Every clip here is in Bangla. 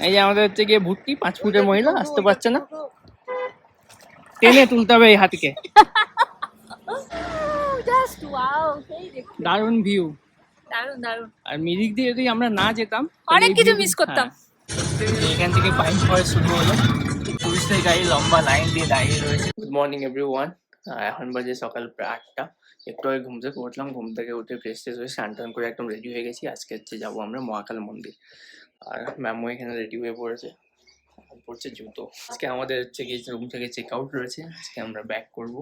এই যে আমাদের হচ্ছে গিয়ে ভুট্টি 5 ফুটের মহিলা আসতে পারছে না, টেনে তুলতে হবে এই হাতিকে। দারুণ ভিউ, দারুণ দারুণ। আর মিরিক দিয়ে যদি আমরা না যেতাম অনেক কিছু মিস করতাম। এখান থেকে পাইন ফরেস্ট শুরু হলো, টুরিস্টের গাড়ি লম্বা লাইন দিয়ে দাঁড়িয়ে রয়েছে। গুড মর্নিং এভরিওয়ান, এখন বাজে সকাল প্রায় 8টা। একটু আগে ঘুম থেকে উঠলাম, ঘুম থেকে উঠে ফ্রেশ ট্রেশ হয়ে স্নান টান করে একদম রেডি হয়ে গেছি। আজকে হচ্ছে যাবো আমরা মহাকাল মন্দির, আর ম্যামও এখানে রেডি হয়ে পড়েছে, পড়ছে জুতো। আজকে আমাদের হচ্ছে গিয়ে রুম থেকে চেক আউট রয়েছে, আজকে আমরা ব্যাক করবো।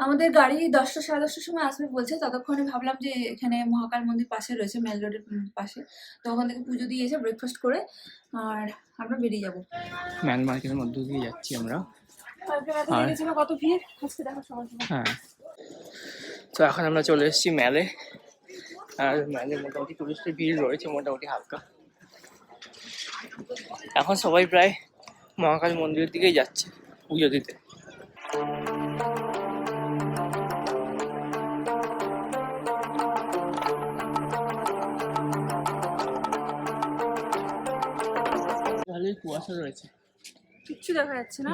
আমাদের গাড়ি 10টা সাড়ে 10টার সময় আসবে বলছে, ততক্ষণে ভাবলাম যে এখানে মহাকাল মন্দির পাশে রয়েছে, মেল রোডের পাশে, তো ওখান থেকে পুজো দিয়ে এসে ব্রেকফাস্ট করে আর আমরা বেরিয়ে যাবো। ম্যান মার্কেটের মধ্যে দিয়ে যাচ্ছি আমরা। কত ভিড় আজকে দেখো সকাল সকাল। হ্যাঁ, তো এখন আমরা চলে এসেছি মেলে, আর মেলে মোটামুটি টুরিস্টের ভিড় রয়েছে মোটামুটি হালকা। এখন সবাই প্রায় মহাকাল মন্দিরের দিকেই যাচ্ছে পুজো দিতে। ভালোই কুয়াশা রয়েছে, কিচ্ছু দেখা যাচ্ছে না,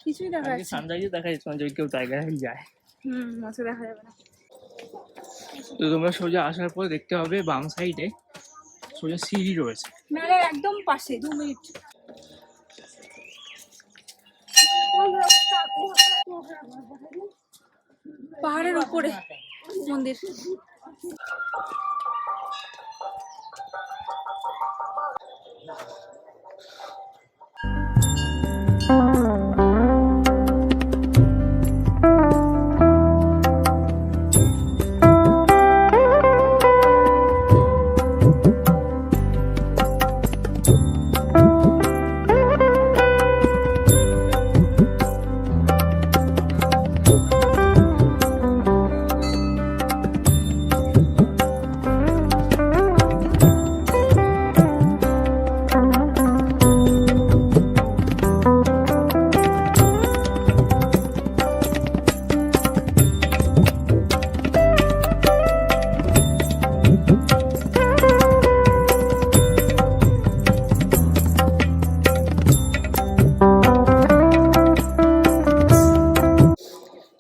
কিছুই দেখা যাচ্ছে না। সানরাইজও দেখা যাচ্ছে না, যদি কেউ জায়গায় যায়। আজকে দেখা যাবে না। তো তোমরা সোজা আসার পর দেখতে হবে বাম সাইডে সোজা সিঁড়ি রয়েছে, মেলার একদম পাশে 2 মিনিট। পাহাড়ের উপরে মন্দির।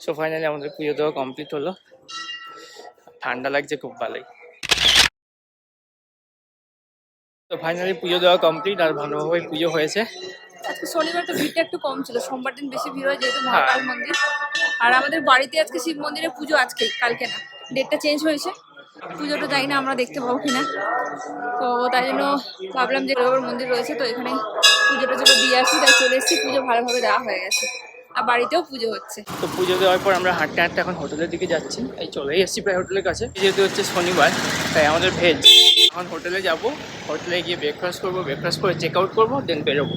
সো ফাইনালি আমাদের পুজো দেওয়া কমপ্লিট হলো, ঠান্ডা লাগছে খুব ভালোই। তো ফাইনালি পুজো দেওয়া কমপ্লিট, আর ভালোভাবে পুজো হয়েছে। আজকে শনিবার তো ভিড়টা একটু কম ছিল, সোমবার দিন বেশি ভিড় হয় যেহেতু মহাকাল মন্দির। আর আমাদের বাড়িতে আজকে শিব মন্দিরে পুজো, আজকে কালকে না, ডেটটা চেঞ্জ হয়েছে। পুজোটা যাই না আমরা দেখতে পাবো কিনা, তো তাই জন্য ভাবলাম যে মন্দির রয়েছে তো এখানে পুজোটা চলো দিয়ে আসি, তাই চলে এসেছি। পুজো ভালোভাবে দেওয়া হয়ে গেছে, আর বাড়িতেও পুজো হচ্ছে। তো পুজো দেওয়ার পর আমরা হাঁটতে হাঁটতে এখন হোটেলের দিকে যাচ্ছি, এই চলেই এসেছি প্রায় হোটেলের কাছে। যেহেতু হচ্ছে শনিবার তাই আমাদের ভেজ। এখন হোটেলে যাব, হোটেলে গিয়ে ব্রেকফাস্ট করবো, ব্রেকফাস্ট করে চেক আউট করবো, দেন বেরোবো।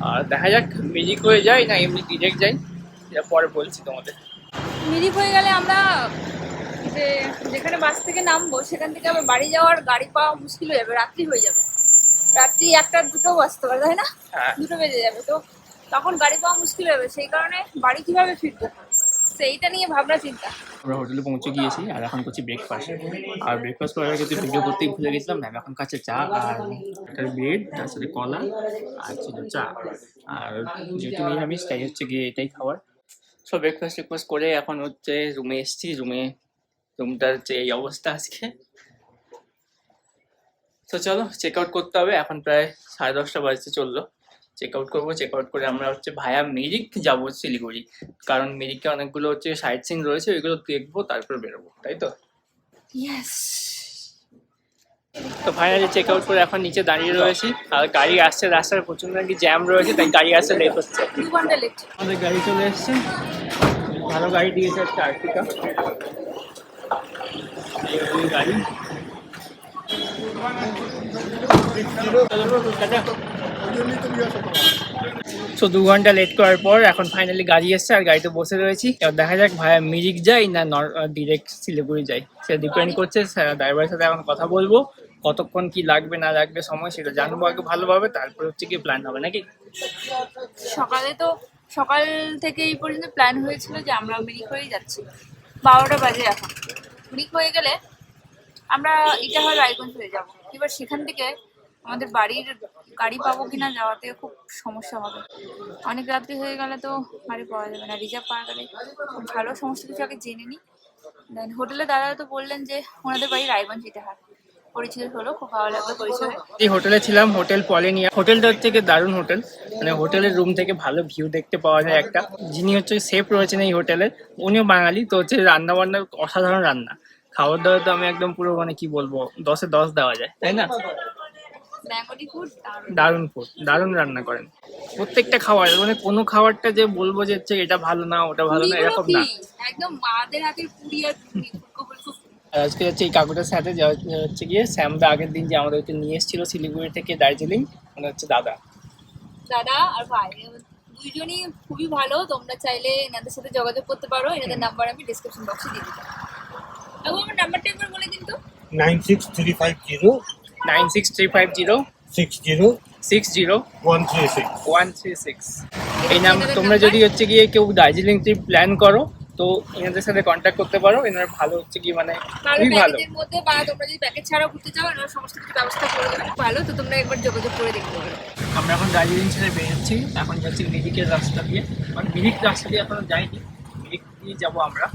আর দেখা যাক মিরিক হয়ে যায় না এমনি ডিরেক্ট যাই, এটা পরে বলছি তোমাদের। মিরিক হয়ে গেলে আমরা যেখানে বাস থেকে নামবো সেখান থেকে আবার বাড়ি যাওয়ার গাড়ি পাওয়া মুশকিল হয়ে যাবে, রাত্রি হয়ে যাবে, রাত্রি 1টা 2টো বাজতে পারে, তাই না? 2টো বেজে যাবে, তো তখন গাড়ি পাওয়া মুশকিল হবে। সেই কারণে বাড়ি কিভাবে ফিরবো সেইটা নিয়ে ভাবনা চিন্তা। আমরা হোটেলে পৌঁছে গিয়েছি আর এখন করছি ব্রেকফাস্ট। আর ব্রেকফাস্ট করার আগে ভিডিও করতেই ভুলে গেছিলাম, ম্যাম এখন কাছে চা আর একটা ব্রেড, তার সাথে কলা আর ছিল চা। আর যেহেতু নিরামিষ তাই হচ্ছে গিয়ে এটাই খাওয়ার। সব ব্রেকফাস্ট টেকফাস্ট করে এখন হচ্ছে রুমে এসেছি। রুমটার হচ্ছে এই অবস্থা আজকে। তো চলো চেক আউট করতে হবে, এখন প্রায় 10:30 বাজতে চললো। চেক আউট করবো, চেক আউট করে আমরা হচ্ছে ভায়া মিরিক যাবো শিলিগুড়ি, কারণ মিরিকে অনেকগুলো হচ্ছে সাইট সিন রয়েছে, ওইগুলো দেখবো তারপর বেরোবো, তাই তো? ইয়েস। তো ফাইনালি চেক আউট করে এখন নিচে দাঁড়িয়ে রয়েছি, আর গাড়ি আসছে, রাস্তার প্রচন্ড নাকি জ্যাম রয়েছে, তাই গাড়ি আসতে লেট হচ্ছে। 2 ঘন্টা লেট। আমাদের গাড়ি চলে এসছে, ভালো গাড়ি দিয়েছে একটা আর্টিকা গাড়ি। তো 2 ঘন্টা লেট করার পর এখন ফাইনালি গাড়ি এসছে, আর গাড়িতে বসে রয়েছি। এবার দেখা যাক ভাইয়া মিরিক যাই না ডিরেক্ট শিলিগুড়ি যাই, সেটা ডিপেন্ড করছে। ড্রাইভারের সাথে এখন কথা বলবো, কতক্ষণ কি লাগবে না লাগবে সময় সেটা জানবো আগে ভালোভাবে, তারপর হচ্ছে কি প্ল্যান হবে নাকি। সকাল থেকে এই পর্যন্ত প্ল্যান হয়েছিল যে আমরা মিরিক হয়েই যাচ্ছি। 12টা বাজে এখন। মিরিক হয়ে গেলে আমরা ইটাহার রায়গঞ্জ হয়ে যাব। এবার সেখান থেকে আমাদের বাড়ির গাড়ি পাবো কিনা যাওয়াতে খুব সমস্যা হবে। অনেক রাত্রি হয়ে গেলে তো গাড়ি পাওয়া যাবে না। রিজার্ভ পাওয়া গেলে খুব ভালো, সমস্ত কিছু আগে জেনে নিই। দেন হোটেলে দাদা তো বললেন যে ওনাদের বাড়ি রায়গঞ্জ হাট, পরিচয় হলো, খুব ভালো লাগলো পরিচয়। এই হোটেলে ছিলাম, হোটেল পলেনিয়া। হোটেলটা হচ্ছে কি দারুণ হোটেল, মানে হোটেলের রুম থেকে ভালো ভিউ দেখতে পাওয়া যায়। একটা যিনি হচ্ছে শেফ রয়েছেন এই হোটেলের, উনিও বাঙালি, তো হচ্ছে রান্না বান্নার অসাধারণ রান্না। খাবার দাবার তো আমি একদম পুরো মানে কি বলবো 10-এ 10 দেওয়া যায়, তাই না? বেঙ্গলি ফুড দারুণ ফুড, দারুণ রান্না করেন প্রত্যেকটা খাবার। মানে কোনো খাবারটা যে বলবো যে হচ্ছে এটা ভালো না ওটা ভালো না এরকম না, একদম মাদের হাতের পুরি আর পুরি, ফুলকো। আর আজকে হচ্ছে এই কাকুটার সাথে হচ্ছে গিয়ে শ্যামদা আগের দিন যে আমাদেরকে নিয়ে এসেছিল শিলিগুড়ি থেকে দার্জিলিং, মানে হচ্ছে দাদা আর ভাই দুইজনই খুবই ভালো। তোমরা চাইলে এনাদের সাথে যোগাযোগ করতে পারো, এনাদের নাম্বার আমি ডিসক্রিপশন বক্সে দিয়ে দিতে পারবো। আমার নাম্বারটা একবার বলে দিন তো। 96350 9635060136। 136 এই নাম তোমরা যদি হচ্ছে গিয়ে কেউ দার্জিলিং ট্রিপ প্ল্যান করো তো এনাদের সাথে কন্ট্যাক্ট করতে পারো। এনারা ভালো হচ্ছে কি মানে খুবই ভালো। প্যাকেজের মধ্যে বা তোমরা যদি প্যাকেজ ছাড়াও ঘুরতে চাও এনারা সমস্ত কিছু ব্যবস্থা করে দেবে, ভালো। তো তোমরা একবার যোগাযোগ করে দেখতে পারো। আমরা এখন দার্জিলিং ছেড়ে বেরোচ্ছি, এখন যাচ্ছি মিরিকের রাস্তা দিয়ে। মানে মিরিক রাস্তা দিয়ে এখনো যাইনি, মিরিক দিয়ে যাবো আমরা।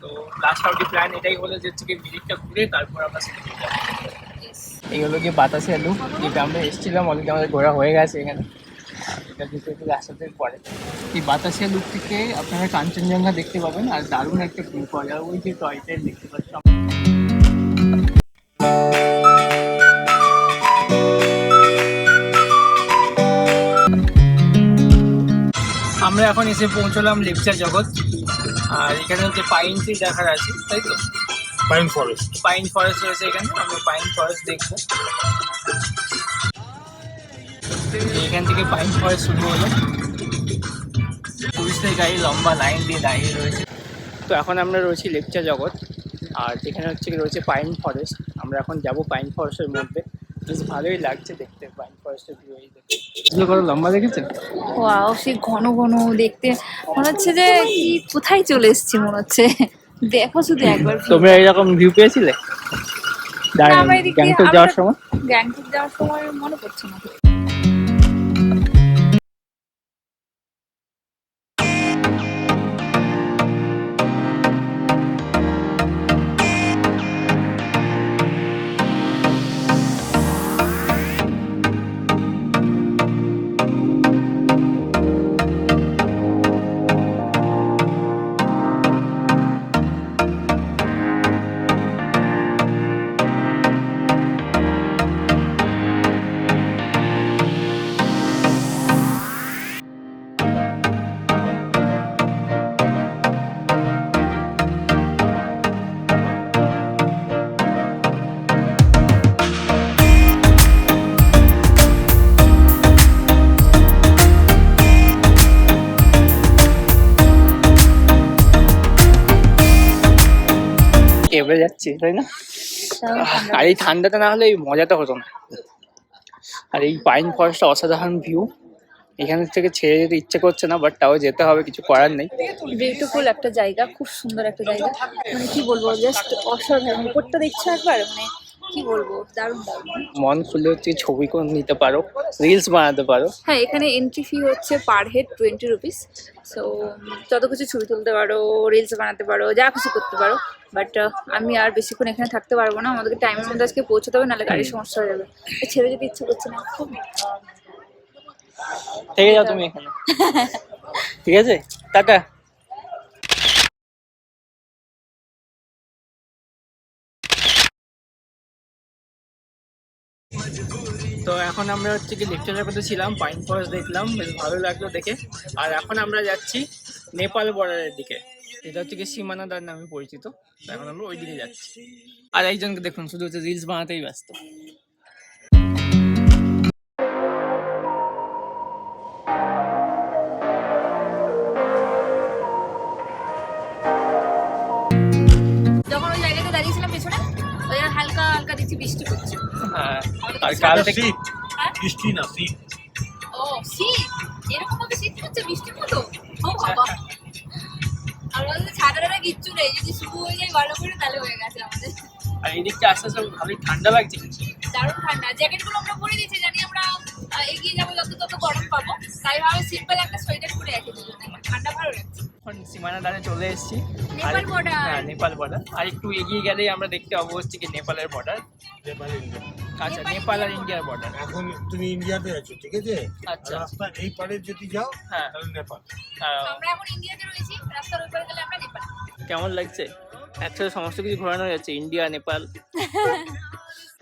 তো লাস্ট আউটি প্ল্যান এটাই হলো যে হচ্ছে কি মিরিকটা ঘুরে তারপর আমরা শিলিগুড়ি যাবো। এই হলো গিয়ে বাতাসিয়া লুক, যেটা আমরা এসেছিলাম অলরেডি আমাদের ঘোরা হয়ে গেছে এখানে। এটা দিতে একটু আসাতে পরে এই বাতাসিয়া লুক থেকে আপনারা কাঞ্চনজঙ্ঘা দেখতে পাবেন, আর দারুণ একটা ভিউ পাওয়া যায়। ওই যে টয় ট্রেন দেখতে পাচ্ছি আমরা এখন এসে পৌঁছলাম লেপচা জগৎ। আর এখানে হচ্ছে পাইন ট্রি দেখার আছে, তাই তো? পাইন ফরেস্ট পাইন ফরেস্ট রয়েছে এখানে, আমরা পাইন ফরেস্ট দেখবো। এখান থেকে পাইন ফরেস্ট শুরু হলো, পুলিশের গাড়ি লম্বা লাইন দিয়ে দাঁড়িয়ে রয়েছে। তো এখন আমরা রয়েছি লেপচা জগৎ, আর যেখানে হচ্ছে রয়েছে পাইন ফরেস্ট। আমরা এখন যাব পাইন ফরেস্টের মধ্যে। বেশ ভালোই লাগছে দেখতে পাইন ফরেস্টের ভিউ। এই দেখতে কত লম্বা দেখেছেন? ওয়াও, সে ঘন ঘন দেখতে মনে হচ্ছে যে কি কোথায় চলে এসেছি মনে হচ্ছে। দেখো শুধু একবার। তোমরা এইরকম ভিউ পেয়েছিলে গ্যাংটক যাওয়ার সময়? গ্যাংটক যাওয়ার সময় মনে পড়ছে না। কেবলে যাচ্ছি, তাই না? আর এই ঠান্ডাটা না হলে এই মজাটা হতো না। আর এই পাইন ফরেস্টটা অসাধারণ ভিউ, এখান থেকে ছেড়ে যেতে ইচ্ছে করছে না, বাট তাও যেতে হবে, কিছু করার নেই। বিউটিফুল একটা জায়গা, খুব সুন্দর একটা জায়গা। মানে কি বলবো, জাস্ট অসাধারণ। উপরটা দেখছো একবার, মানে কি বলবো, দারুণ দারুণ। মন খুলে হচ্ছে ছবি করে নিতে পারো, রিলস বানাতে পারো। হ্যাঁ, এখানে এন্ট্রি ফি হচ্ছে পার হেড 20 রুপিস। সো যত কিছু ছবি তুলতে পারো, রিলস বানাতে পারো, যা কিছু করতে পারো। বাট আমি আর বেশিক্ষণ এখানে থাকতে পারবো না, আমাদেরকে টাইমের মধ্যে আজকে পৌঁছতে হবে, নাহলে গাড়ির সমস্যা হয়ে যাবে। ছেড়ে যেতে ইচ্ছে করছে না খুব। থেকে যাও তুমি এখানে, ঠিক আছে? টাটা। তো এখন আমরা হচ্ছে কি লেকচার জগতে ছিলাম, পাইন ফরেস্ট দেখলাম, বেশ ভালো লাগলো দেখে। আর এখন আমরা যাচ্ছি নেপাল বর্ডারের দিকে, এটা হচ্ছে কি সীমানাদার নামে পরিচিত। এখন আমরা ওই দিকে যাচ্ছি। আর একজনকে দেখুন শুধু হচ্ছে রিলস বানাতেই ব্যস্ত। যখন ওই জায়গাতে দাঁড়িয়েছিলাম পেছনে, ওই হালকা হালকা দেখছি বৃষ্টি পড়ছে। হ্যাঁ, আর কাল থেকে বৃষ্টি না শীত। ও শীত, এরকম ভাবে শীত হচ্ছে বৃষ্টির মতো? ও বাবা, আমাদের ছাড়াটা কিচ্ছু নেই, যদি শুরু হয়ে যায় ভালো করে তাহলে হয়ে গেছে আমাদের। আর এই দিকটা আস্তে আস্তে ভালোই ঠান্ডা লাগছে। দারুণ ঠান্ডা। জ্যাকেটগুলো আমরা পরে দিয়েছি, জানি আমরা এগিয়ে যাবো যত তত গরম পাবো, তাই ভাবে সিম্পল একটা সোয়েটার পরে রাখি দুজনে, ঠান্ডা ভালো লাগছে। এখন সীমানা দ্বারে চলে এসেছি। নেপাল border। হ্যাঁ, নেপাল বর্ডার। আর একটু এগিয়ে গেলেই আমরা দেখতে পাবো হচ্ছে কি নেপালের বর্ডার। নেপাল ইন্ডিয়া। আচ্ছা, নেপাল আর ইন্ডিয়ার বর্ডার। এখন তুমি ইন্ডিয়াতে আছো, ঠিক আছে? আচ্ছা। রাস্তা এই পারে যদি যাও হ্যাঁ। তাহলে নেপাল। আমরা এখন ইন্ডিয়াতে রয়েছি, রাস্তার ওই পারে গেলে আমরা নেপাল। কেমন লাগছে? একসাথে সমস্ত কিছু ঘোরানো যাচ্ছে, ইন্ডিয়া নেপাল।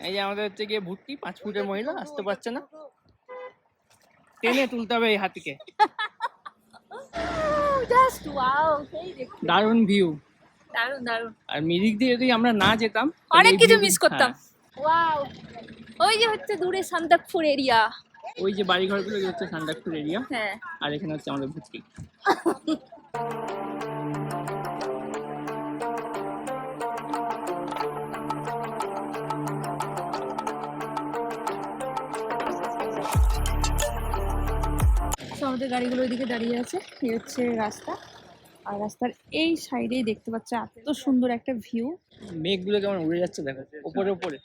এই যে আমাদের হচ্ছে গিয়ে ভুট্টি 5 ফুটের মহিলা আসতে পারছে না, টেনে তুলতে হবে এই হাতিকে। জাস্ট ওয়াও, সেই দেখতে দারুণ ভিউ। দারুণ দারুণ। আর মিরিক দিয়ে যদি আমরা না যেতাম অনেক এই কিছু view- মিস করতাম। ওয়াও, ওই যে হচ্ছে দূরে সান্তাকপুর এরিয়া। হ্যাঁ, ওই যে বাড়ি ঘরগুলো হচ্ছে সান্দাকপুর এরিয়া, হ্যাঁ, আর এখানে হচ্ছে আমাদের ভুট্টি। তো আমাদের গাড়িগুলো ওইদিকে দাঁড়িয়ে আছে, এই হচ্ছে রাস্তা। আর রাস্তার এই সাইডেই দেখতে পাচ্ছ এত সুন্দর একটা ভিউ। মেঘগুলো কেমন উড়ে যাচ্ছে দেখো উপরে উপরে।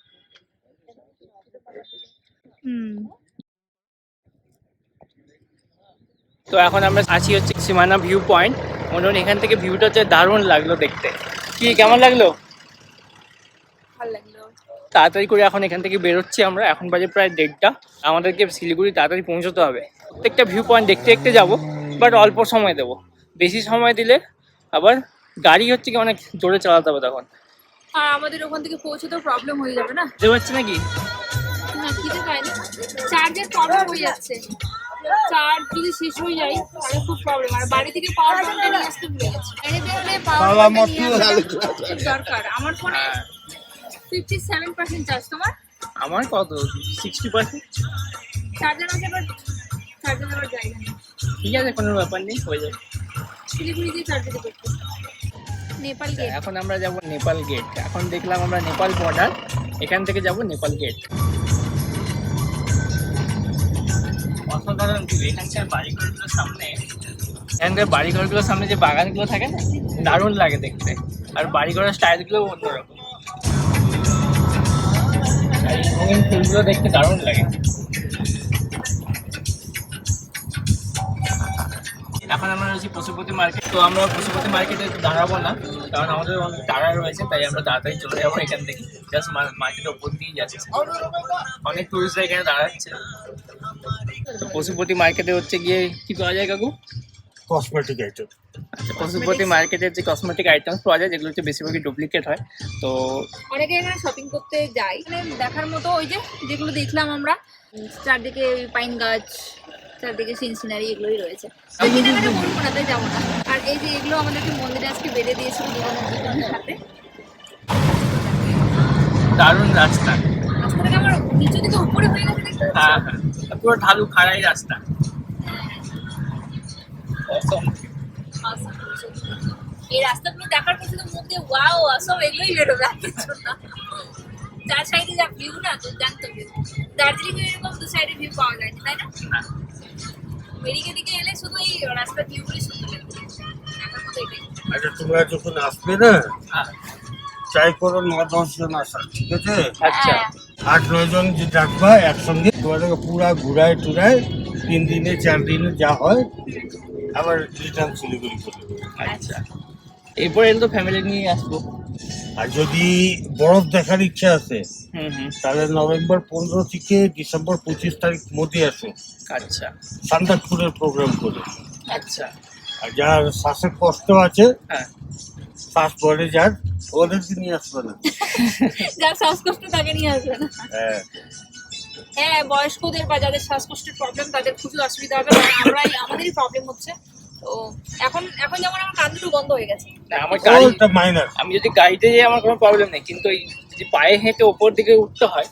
তো এখন আমরা আছি হচ্ছে সীমানা ভিউ পয়েন্ট। মনে হয় এখান থেকে ভিউটা হচ্ছে দারুণ লাগলো দেখতে। কি কেমন লাগলো? ভালো লাগলো। তাড়াতাড়ি করে এখন এখান থেকে বেরোচ্ছি আমরা, এখন বাজে প্রায় 1:30। আমাদেরকে শিলিগুড়ি তাড়াতাড়ি পৌঁছতে হবে। প্রত্যেকটা ভিউ পয়েন্ট দেখতে দেখতে যাবো, বাট অল্প সময় দেবো। বেশি সময় দিলে আবার গাড়ি হচ্ছে কি অনেক জোরে চালাতে হবে তখন। আর আমাদের ওখান থেকে পৌঁছতেও প্রবলেম হয়ে যাবে না? বুঝতে পারছি নাকি? না, খিদে পায় না, চার্জের প্রবলেম হয়ে যাচ্ছে। চার্জ যদি শেষ হয়ে যায় তাহলে খুব প্রবলেম। আর বাড়ি থেকে পাওয়ার ব্যাংকটা নিয়ে আসতে ভুলে গেছি। এনে বেরোলে পাওয়ার ব্যাংকটা নিয়ে আসা খুব দরকার। আমার ফোনে 57% চার্জ, তোমার? আমার কত 60%। চার্জার আছে, বাট চার্জার আবার জায়গা নেই। ঠিক আছে, কোনো ব্যাপার নেই, হয়ে যাবে। শিলিগুড়ি দিয়ে চার্জার করতে। নেপাল গেট। এখন আমরা যাব নেপাল গেট। এখন দেখলাম আমরা নেপাল বর্ডার, এখান থেকে যাব নেপাল গেট। অসাধারণ ভিউ। এখানকার বাড়িঘরগুলোর সামনে, এখানকার বাড়িঘরগুলোর সামনে যে বাগানগুলো থাকে না, দারুণ লাগে দেখতে। আর বাড়িঘরের স্টাইলগুলো অন্যরকম। আর এই রঙিন ফুলগুলো দেখতে দারুণ লাগে। এখন আমরা রয়েছি পশুপতি মার্কেট। তো আমরা পশুপতি মার্কেটে দাঁড়াবো না, কারণ আমাদের অনেক তাড়া রয়েছে, তাই আমরা তাড়াতাড়ি চলে যাবো এখান থেকে। জাস্ট মার্কেটের ওপর দিয়েই যাচ্ছে, অনেক টুরিস্টরা এখানে দাঁড়াচ্ছে। তো পশুপতি মার্কেটে হচ্ছে গিয়ে কি পাওয়া যায় কাকু? Cosmetic item. আচ্ছা, পশুপতি মার্কেটে যে কসমেটিক আইটেমস পাওয়া যায়, যেগুলো হচ্ছে বেশিরভাগই ডুপ্লিকেট হয়। তো অনেকে এখানে শপিং করতে যায়। এখানে দেখার মতো ওই যে যেগুলো দেখলাম আমরা, চারদিকে ওই পাইন গাছ, চারদিকে সিনসিনারি, এগুলোই রয়েছে। কেনাকাটা করবো না, তাই যাবো না। আর এই যে এগুলো আমাদেরকে মন্দিরে আজকে বেঁধে দিয়েছিল দোকানের সাথে। দারুণ রাস্তা। রাস্তাটাকে আমার নিচু থেকে উপরে হয়ে গেছে, দেখতে পাচ্ছ? হ্যাঁ হ্যাঁ, পুরো ঢালু খাড়াই রাস্তা। Awesome. Awesome. এই রাস্তাগুলো দেখার পর শুধু মুখ দিয়ে ওয়াও অসম এগুলোই বেরোবে, আর কিছু না। চার সাইডে যা ভিউ না, তো জানতো দার্জিলিং এ এরকম দু সাইডে ভিউ পাওয়া যায় না, তাই না? হ্যাঁ। মেরিকে দিকে এলে শুধু এই রাস্তার ভিউগুলি সুন্দর লাগবে, দেখার মতো এটাই। আচ্ছা, তোমরা যখন আসবে না, হ্যাঁ। ট্রাই করো 9-10 জন আসার, ঠিক আছে? আচ্ছা। হ্যাঁ। 8-9 জন যে ডাকবা একসঙ্গে, তোমাদেরকে পুরা ঘুরায় টুরায় 3 দিনে 4 দিনে যা হয় আবার রিটার্ন শিলিগুড়ি করে দেবো। আচ্ছা, এরপরে তো ফ্যামিলি নিয়ে আসবো। আর যদি বরফ দেখার ইচ্ছা আছে হুম হুম। তাহলে নভেম্বর 15 থেকে ডিসেম্বর 25 তারিখ মধ্যে আসো, আচ্ছা সান্দাকপুরের প্রোগ্রাম করে। আচ্ছা। আর যার শ্বাসের কষ্ট আছে, হ্যাঁ। শ্বাস পরে যার, ওদেরকে নিয়ে আসবে না। যার শ্বাসকষ্ট তাকে নিয়ে আসবে না। হ্যাঁ, হ্যাঁ, বয়স্কদের বা যাদের শ্বাসকষ্টের প্রবলেম তাদের খুবই অসুবিধা হবে, কারণ আমাদেরই প্রবলেম হচ্ছে। তো এখন যেমন আমার কান দুটো বন্ধ হয়ে গেছে। না, আমার গাড়ি, ওটা মাইনার। আমি যদি গাড়িতে যাই আমার কোনো প্রবলেম নেই, কিন্তু এই যদি পায়ে হেঁটে ওপর দিকে উঠতে হয়।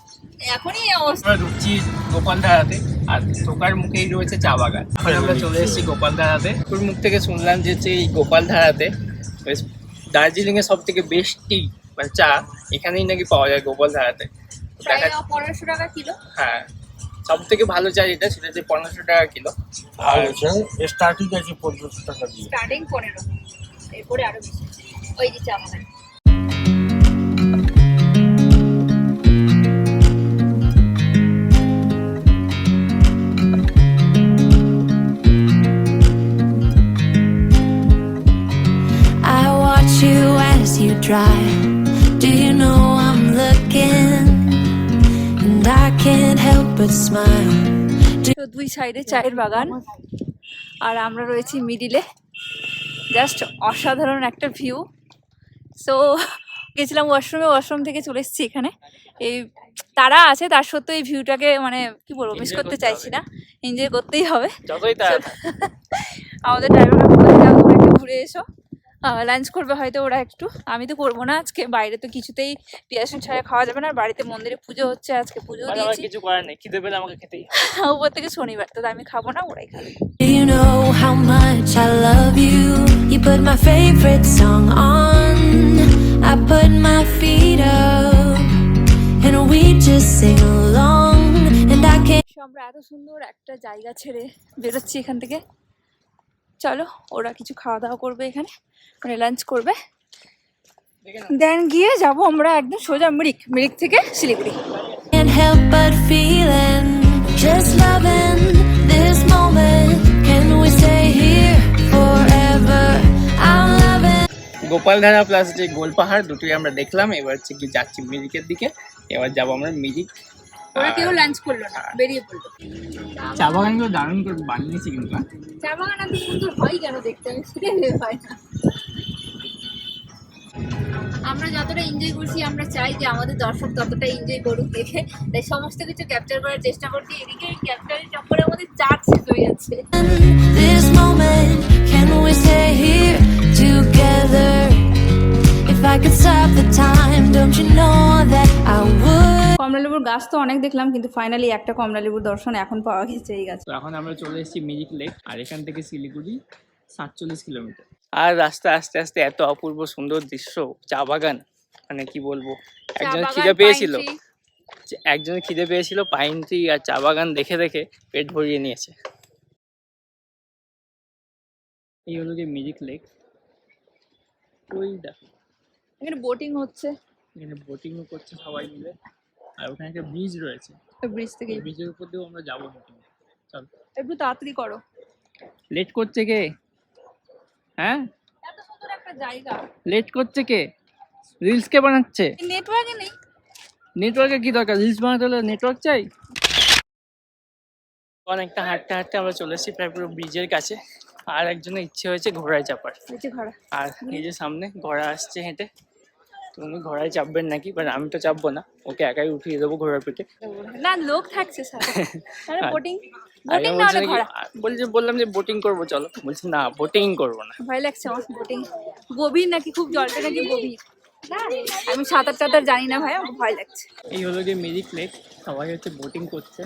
এখনই এই অবস্থা। আমরা ঢুকছি গোপালধারাতে, আর ঢোকার মুখেই রয়েছে চা বাগান। এখন আমরা চলে এসেছি গোপালধারাতে। তোর মুখ থেকে শুনলাম যে এই গোপালধারাতে দার্জিলিং এর সব থেকে বেস্ট টি মানে চা এখানেই নাকি পাওয়া যায়, গোপালধারাতে। প্রায় 1500 টাকা কিলো। হ্যাঁ, সব থেকে ভালো চা যেটা, সেটা হচ্ছে 1500 টাকা কিলো। আর স্টার্টিং আছে 1500 টাকা দিয়ে। স্টার্টিং 15, এরপরে আরো বেশি। ওই যে চা বাগান। to dry. Do you know I'm looking, and I can't help but smile. তো দুই সাইডে চায়ের বাগান আর আমরা রয়েছি মিডিলে। জাস্ট অসাধারণ একটা ভিউ। সো গেছিলাম ওয়াশরুমে, ওয়াশরুম থেকে চলে এসেছি এখানে। এই তারা আছে, তার সত্ত্বেও এই ভিউটাকে মানে কি বলবো, মিস করতে চাইছি না, এনজয় করতেই হবে। যতই তার আমাদের ড্রাইভাররা বলে যাও তোমরা একটু ঘুরে এসো, লাঞ্চ করবে হয়তো ওরা একটু, আমি তো করবো না আজকে। বাইরে তো কিছুতেই পিয়াসুন ছাড়া খাওয়া যাবে না, আর বাড়িতে মন্দিরে পুজো হচ্ছে, আজকে পুজো দিয়েছি। কিছু করার নেই, খিদে পেলে আমাকে খেতেই উপর থেকে শনিবার তো আমি খাবো না, ওরাই খাবে। Do you know how much I love you? You put my favorite song on, I put my feet up, and we just sing along. And I can't. আমরা এত সুন্দর একটা জায়গা ছেড়ে বেরোচ্ছি এখান থেকে। চলো, ওরা কিছু খাওয়া দাওয়া করবে এখানে, মানে লাঞ্চ করবে, দেন গিয়ে যাব আমরা একদম সোজা মিরিক, মিরিক থেকে Siliguri. Can't help but feeling, just loving this moment. Can we stay here forever? I'm loving. Gopaldhara plus যে গোলপাহাড় দুটোই আমরা দেখলাম। এবার হচ্ছে কি যাচ্ছি মিরিকের দিকে। এবার যাবো আমরা মিরিক। ওরা কেউ লাঞ্চ করলো না, বেরিয়ে পড়লো। চা বাগানগুলো দারুণ করে বানিয়েছি কিন্তু। চা বাগান এত সুন্দর হয় কেন দেখতে, আমি সেটাই ভেবে পাই না। আমরা যতটা এনজয় করছি, আমরা চাই যে আমাদের দর্শক ততটা এনজয় করুক দেখে, তাই সমস্ত কিছু ক্যাপচার করার চেষ্টা করছি। এদিকে ক্যাপচারের চক্করে আমাদের চার্জ শেষ হয়ে যাচ্ছে। This moment, can we stay here together? If I could stop the time, don't you know that I would? কমলালেবুর গাছ তো অনেক দেখলাম, কিন্তু ফাইনালি একটা কমলালেবুর দর্শন এখন পাওয়া গেছে এই গাছে। তো এখন আমরা চলে এসেছি মিরিক লেক, আর এখান থেকে শিলিগুড়ি 47 কিলোমিটার। আর রাস্তা আস্তে আস্তে এত অপূর্ব সুন্দর দৃশ্য, চা বাগান, মানে কি বলবো। একজনের খিদে পেয়েছিল পাইন ট্রি আর চা বাগান দেখে দেখে পেট ভরিয়ে নিয়েছে। এই হলো যে মিরিক লেক। ওই দেখো এখানে বোটিং হচ্ছে, এখানে বোটিংও করছে সবাই মিলে, আর ওখানে একটা ব্রিজ রয়েছে। ব্রিজ থেকে ব্রিজের উপর দিয়েও আমরা যাবো বোটিং। চল, একটু তাড়াতাড়ি করো, লেট করছে কে? হ্যাঁ, এত সুন্দর একটা জায়গা, লেট করছে কে? রিলস কে বানাচ্ছে? নেটওয়ার্কে নেই। নেটওয়ার্কের কি দরকার? রিলস বানাতে হলে নেটওয়ার্ক চাই। অনেকটা হাঁটতে হাঁটতে আমরা চলে এসেছি প্রায় পুরো ব্রিজের কাছে। আর একজনের ইচ্ছে হয়েছে ঘোড়ায় চাপার, ঘোড়া, আর এই যে সামনে ঘোড়া আসছে হেঁটে। তো উনি ঘোড়ায় চাপবেন নাকি, বাট আমি তো চাপবো না, ওকে একাই উঠিয়ে দেবো ঘোড়ার পিঠে। না, লোক থাকছে স্যার। বোটিং, আমি বোটিং না হলে ঘোড়া। বললাম যে বোটিং করবো চলো, বলছি না বোটিং করবো না। ভয় লাগছে আমার বোটিং। গভীর নাকি খুব, জলটা নাকি গভীর। আমি সাঁতার টাতার জানি না ভাই, আমার ভয় লাগছে। এই হলো যে মিরিক লেক, সবাই হচ্ছে বোটিং করছে,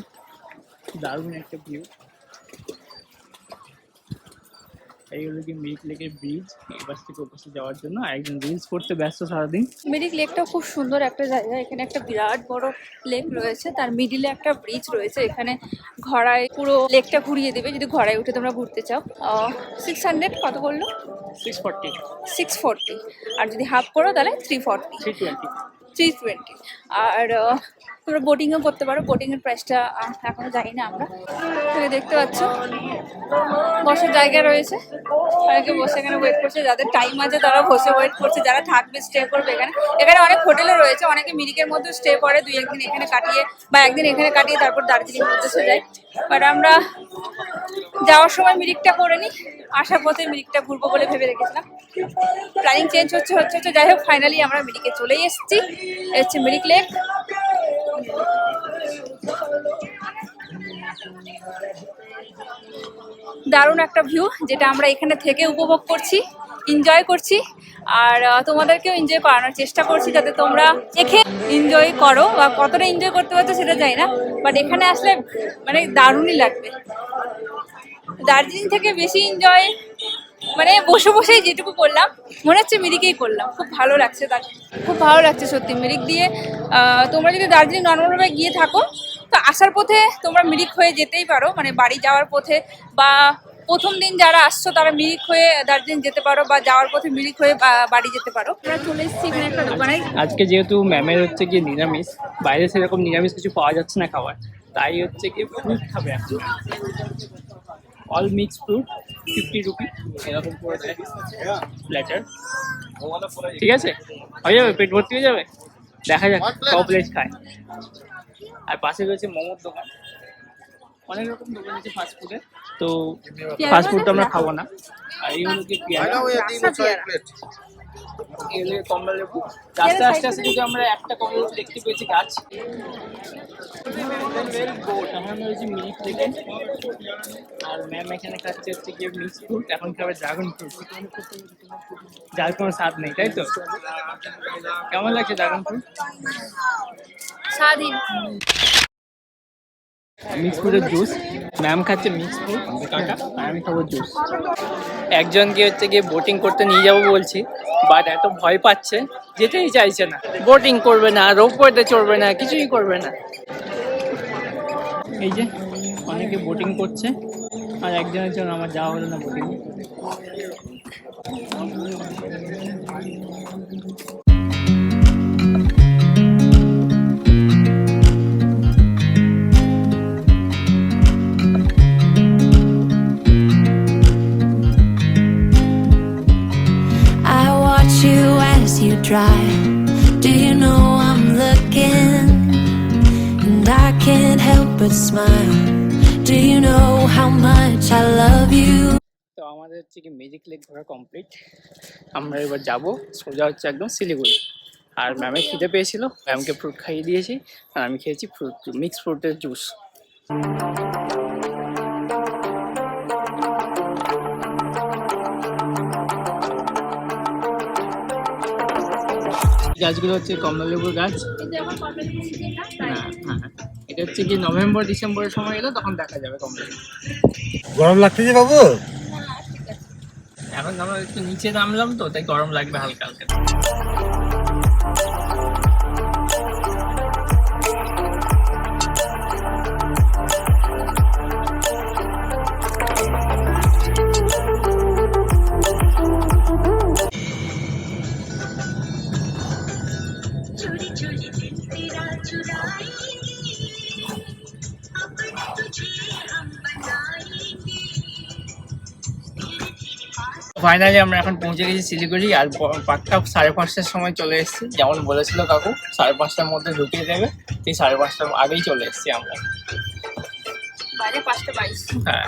দারুণ একটা ভিউ। এই হলো যে মিরিক লেকের ব্রিজ, এই পাশ থেকে ওপাশে যাওয়ার জন্য। আর একজন রিলস করতে ব্যস্ত সারাদিন। মিরিক লেকটা খুব সুন্দর একটা জায়গা। এখানে একটা বিরাট বড় লেক রয়েছে, তার মিডিলে একটা ব্রিজ রয়েছে। এখানে ঘোড়ায় পুরো লেকটা ঘুরিয়ে দেবে যদি ঘোড়ায় উঠে তোমরা ঘুরতে চাও। 600 কত বললো? 640। আর যদি হাফ করো তাহলে 320। আর তোমরা বোটিংও করতে পারো। বোটিংয়ের প্রাইসটা এখনো জানি না আমরা। এখানে দেখতে পাচ্ছ বসার জায়গা রয়েছে, অনেকে বসে এখানে ওয়েট করছে। যাদের টাইম আছে তারা বসে ওয়েট করছে, যারা থাকবে স্টে করবে এখানে। এখানে অনেক হোটেলও রয়েছে, অনেকে মিরিকের মধ্যে স্টে করে 2-1 দিন এখানে কাটিয়ে, বা একদিন এখানে কাটিয়ে তারপর দার্জিলিং উদ্দেশ্যে যায়। বাট আমরা যাওয়ার সময় মিরিকটা করে নিই, আসার পথে মিরিকটা ঘুরবো বলে ভেবে রেখেছিলাম। প্ল্যানিং চেঞ্জ হচ্ছে। যাই হোক, ফাইনালি আমরা মিরিকে চলেই এসেছি। হচ্ছে মিরিক লেক। দারুণ একটা ভিউ, যেটা আমরা এখানে থেকে উপভোগ করছি, এনজয় করছি। আর তোমাদেরকেও এনজয় করানোর চেষ্টা করছি, যাতে তোমরা দেখে এনজয় করো। বা কতটা এনজয় করতে পারছো সেটা জানি না, বাট এখানে আসলে মানে দারুণই লাগবে। দার্জিলিং থেকে বেশি এনজয় মানে বসে বসেই যেটুকু করলাম, মনে হচ্ছে মিরিকেই করলাম। খুব ভালো লাগছে, খুব ভালো লাগছে সত্যি মিরিক দিয়ে। তোমরা যদি দার্জিলিং নর্মালভাবে গিয়ে থাকো, তো আসার পথে তোমরা মিরিক হয়ে যেতেই পারো, মানে বাড়ি যাওয়ার পথে, বা প্রথম দিন যারা আসছো তারা মিরিক হয়ে দার্জিলিং যেতে পারো, বা যাওয়ার পথে মিরিক হয়ে বাড়ি যেতে পারো। আমরা চলে এসেছি এখানে একটা দোকানে। আজকে যেহেতু ম্যামের হচ্ছে কি নিরামিষ, বাইরে সেরকম নিরামিষ কিছু পাওয়া যাচ্ছে না খাবার, তাই হচ্ছে কি ফ্রুট খাবে এখন। অল মিক্স ফ্রুট 50 রুপি এরকম করে দেয় প্ল্যাটার। ঠিক আছে, হয়ে যাবে, পেট ভর্তি হয়ে যাবে। দেখা যাক ক প্লেট খায়। আর পাশে রয়েছে মোমোর দোকান, অনেক রকম দোকান আছে ফাস্টফুডের। তো ফাস্টফুড তো আমরা খাবো না। আর এই হলো কি পেয়ারা, এলে কমলা লেবু। আস্তে আস্তে আস্তে যদি আমরা একটা কমলা লেবু দেখতে পেয়েছি গাছ। আমরা রয়েছি মিল্ক থেকে, আর ম্যাম এখানে খাচ্ছে হচ্ছে গিয়ে মিক্স ফ্রুট, এখন খাবে ড্রাগন ফ্রুট, যার কোনো স্বাদ নেই, তাই তো? কেমন লাগছে ড্রাগন ফ্রুট? স্বাধীন মিক্স ফ্রুটের জুস, ম্যাম খাচ্ছে মিক্স ফ্রুট কাকা, আর আমি খাবো জুস। একজনকে হচ্ছে গিয়ে বোটিং করতে নিয়ে যাবো বলছি, বাট এত ভয় পাচ্ছে, যেতেই চাইছে না। বোটিং করবে না, রোপওয়েতে চড়বে না, কিছুই করবে না। এই যে অনেকে বোটিং করছে, আর একজনের জন্য আমার যাওয়া হলো না boating. I watch you as you drive. Do you know I'm looking? And I can't help but smile. Do you know how much I love you? তো আমাদের হচ্ছে কি ম্যাজিক লেক ঘোরা কমপ্লিট। আমরা এবার যাবো সোজা হচ্ছে একদম শিলিগুড়ি। আর ম্যামের খিদে পেয়েছিল, ম্যামকে ফ্রুট খাইয়ে দিয়েছি, আর আমি খেয়েছি ফ্রুট মিক্স ফ্রুটের জুস। গাছগুলো হচ্ছে কমলা লেবুর গাছ। হ্যাঁ হ্যাঁ, এটা হচ্ছে কি নভেম্বর ডিসেম্বরের সময় এলো তখন দেখা যাবে কমলা লেবু। গরম লাগতেছে বাবু? এখন আমরা একটু নিচে নামলাম তো, তাই গরম লাগবে হালকা হালকা। ফাইনালি আমরা এখন পৌঁছে গেছি শিলিগুড়ি, আর পাক্কা 5:30টার সময় চলে এসেছি। যেমন বলেছিল কাকু 5:30টার মধ্যে ঢুকিয়ে দেবে, সেই 5:30টার আগেই চলে এসেছি আমরা। বাজে 5:22। হ্যাঁ,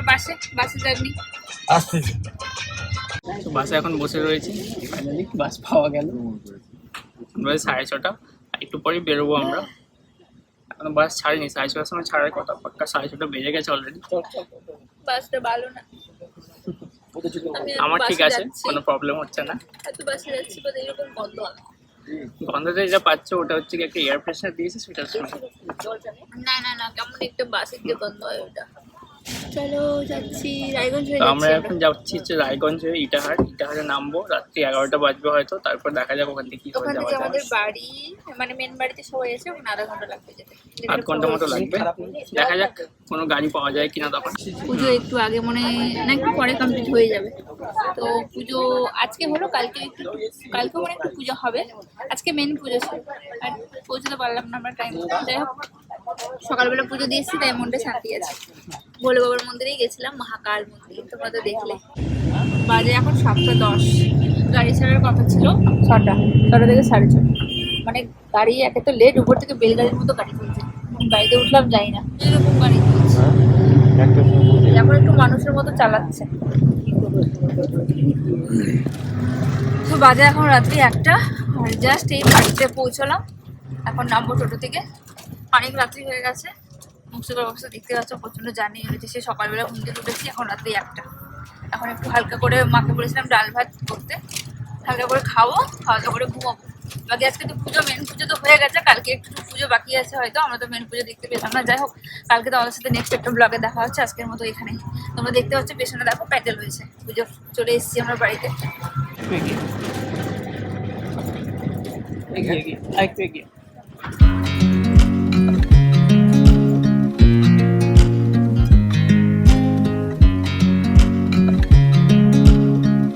বাসে জার্নি আসতেছে। তো বাসে এখন বসে রয়েছি, ফাইনালি বাস পাওয়া গেল। 6:30, একটু পরেই বেরোবো আমরা। এখন বাস ছাড়িনি, 6:30টার সময় ছাড়ার কথা, পাক্কা 6:30 বেজে গেছে অলরেডি। বাসটা ভালো না, আমার ঠিক আছে, কোনো প্রবলেম হচ্ছে না। এত বাসে যাচ্ছি বাট এরকম গন্ধ হয়। গন্ধটা যেটা পাচ্ছ ওটা হচ্ছে কি একটা এয়ার ফ্রেশনার দিয়েছে সেটা। না কেমন একটা বাসের যে গন্ধ হয় ওটা। চলো যাচ্ছি রায়গঞ্জ হয়ে তো যাচ্ছি আমরা এখন যাচ্ছি হচ্ছে রায়গঞ্জ হয়ে ইটাহারে নামবো। রাত্রি 11টা বাজবে হয়তো, তারপর দেখা যাক ওখান থেকে কি ওখান করে যাওয়া থেকে যায়। আমাদের বাড়ি মানে মেন বাড়িতে সবাই আছে, ওখানে আধা ঘন্টা লাগবে যেতে। 8 ঘন্টা মতো লাগবে, দেখা যাক কোনো গাড়ি পাওয়া যায় কিনা তখন। পুজো একটু আগে মনে না একটু পরে কমপ্লিট হয়ে যাবে। তো পুজো আজকে হলো, কালকেও মানে একটু পুজো হবে। আজকে মেন পুজো ছিল, আর পৌঁছতে পারলাম না আমরা টাইম। যাই হোক সকালবেলা পুজো দিয়ে এসেছি, তাই মনটা শান্তি আছে। ভোলে বাবার মন্দিরেই গেছিলাম, মহাকাল মন্দির, তোমরা তো দেখলে। বাজে এখন 7:10, গাড়ি ছাড়ার কথা ছিল 6টা থেকে 6:30। মানে গাড়ি একে তো লেট, উপর থেকে বেলগাড়ির মতো গাড়ি চলছে। গাড়িতে উঠলাম যাই না, এরকম গাড়ি চলছে। এখন একটু মানুষের মতো চালাচ্ছে। তো বাজে এখন রাত্রি 1টা, আর জাস্ট এই বাড়িতে পৌঁছলাম। এখন নামবো টোটো থেকে, অনেক রাত্রি হয়ে গেছে। মুখের অবস্থা দেখতে পাচ্ছ, প্রচন্ড জার্নি হয়েছে। সে সকালবেলা ঘুম থেকে উঠেছি, এখন রাত্রি 1টা। এখন একটু হালকা করে মাকে বলেছিলাম ডাল ভাত করতে, হালকা করে খাবো, হালকা করে ঘুমাবো। বাকি আজকে তো পুজো, মেন পুজো তো হয়ে গেছে, কালকে একটু পুজো বাকি আছে হয়তো, আমরা তো মেন পুজো দেখতে পেলাম না। যাই হোক, কালকে তো আমাদের সাথে নেক্সট একটা ব্লগে দেখা হচ্ছে। আজকের মতো এখানেই, তোমরা দেখতে পাচ্ছ পেছনে দেখো প্যান্ডেল হয়েছে, পুজো চলে এসেছি আমরা বাড়িতে। এগিয়ে